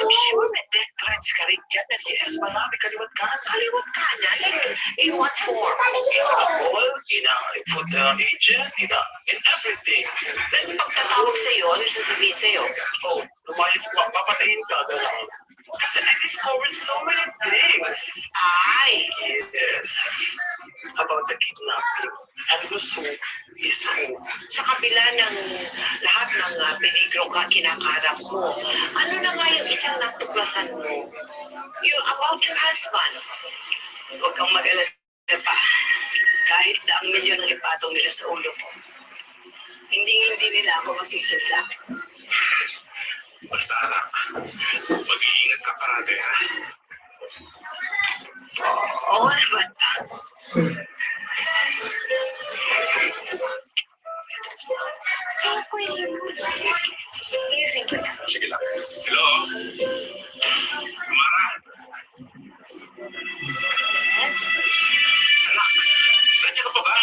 I'm sure may death threats ka rin dyan. Yes, marami kaliwat kanan. Kaliwat kanan? Like, in what form? In a call, in a food agent, in everything. Then pagtatawag sa'yo, ano sasabihin sa'yo? Oh, lumayas ko, papatayin ka. Kasi I discovered so many things. Ay! Yes. About the kidnapping. And who's who is who. Sa kabila ng lahat ng peligro ka kinakarap mo, ano na nga yung isang natuklasan mo? Yung about your husband. Huwag kang mag-alala pa. Kahit daang milyon ang ipatong nila sa ulo mo, hindi nila ako masisadla. Basta anak, mag-iingat ka parate, ha? Oo naman pa. Sige lang. Hello? Mara? Anak, nandiyan ka pa ba?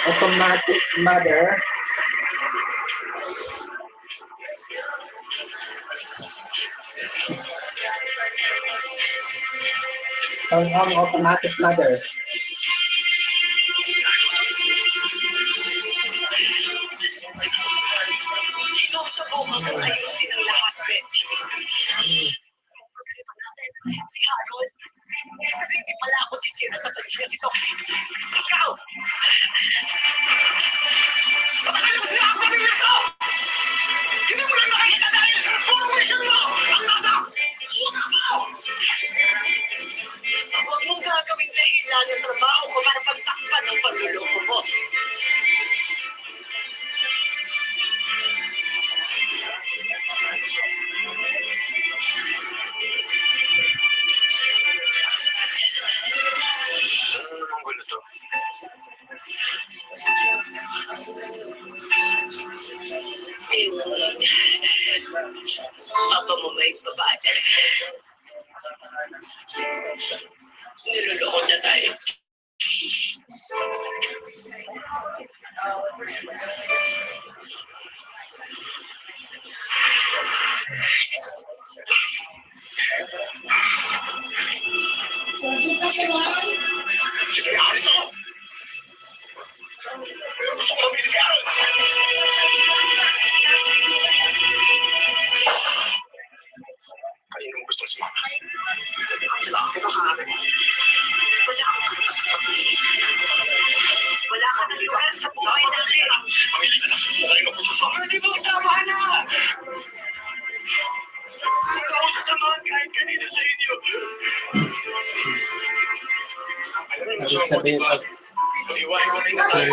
Automatic mother. Turn on automatic mother. Sinusubukan kong ayusin ang lahat, Benji. Si Harold, kasi hindi pala ako sisira sa pagkakit ito. Ikaw! Bakit mo sila ang pamilya ko? Hindi mo lang makikita dahil puro mission mo ang nasa utak mo! Huwag mong gagawing dahilan ng trabaho ko para pagtakpan ng panluloko mo. Ano naman gulo to? Papa mo may babae. Niloloko na tayo. Sige, alis ako! Gusto ko mabili si Aaron! Kaninong gusto si Mama? Sabi ko sa akin. Wala ka naliwala sa buhay natin. Pamilya na lang. Wala yung gusto sa akin. Hindi mo, tama na! Wala ko sasamahan kahit kanina sa inyo. Sabi ko. Mag-iwahiwalay na tayo.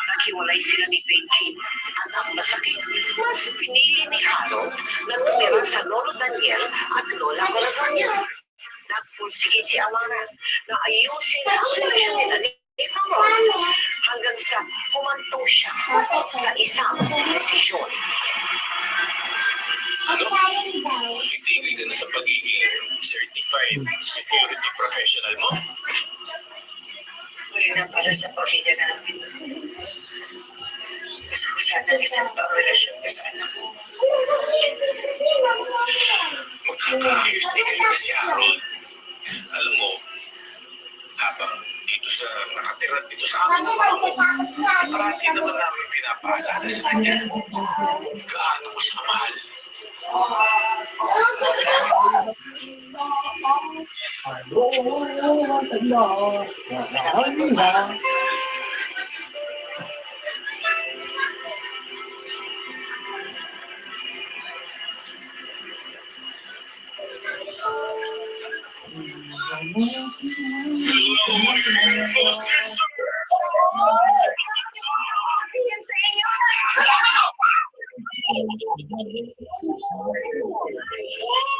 Naghiwalay sila ni Pinky. At ang masakit, mas pinili ni Harold na tumira sa Lolo Daniel at Lola Corazon. Nagpursige si Amara na ayusin ang relasyon nila ni Harold hanggang sa humantong siya sa isang desisyon. Ano? Titigil ka na sa pagiging certified security professional mo? Muli na para sa pamilya namin. Gusto ko sana isang pang-relasyon ka sa anak mo. Magkakaayos din kayo kasi Harold. Alam mo, habang dito sa nakatira dito sa amin, parati naman namin pinapaalala sa kanya kung gaano mo siya mahal.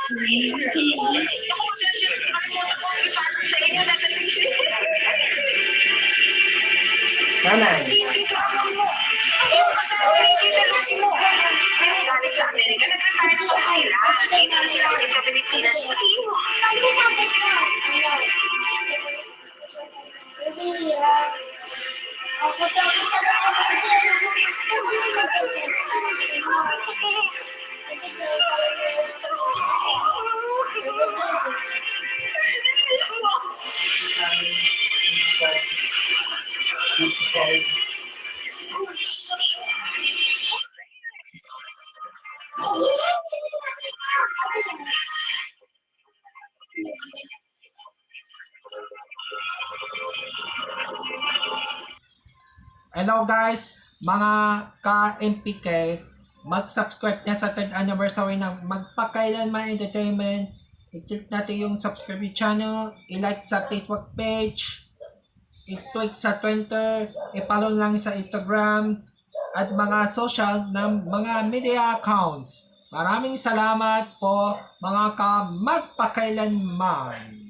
Ako, pasensya. Nakalimutan ko. Ipaalam sa inyo. Dadating siya. Nanay. Hindi drama mo. Yung kasama ni Tita Lucy mo. Yung galing sa Amerika, nag-retire na po sila. Nakita na sila kami sa Pilipinas. Hindi mo. Hello guys, mga ka-MPK, mag-subscribe na sa 3rd anniversary ng Magpakailanman Entertainment. I-click natin yung subscribe channel, i-like sa Facebook page, i-tweet sa Twitter, i-follow lang sa Instagram, at mga social ng mga media accounts. Maraming salamat po mga ka-Magpakailanman.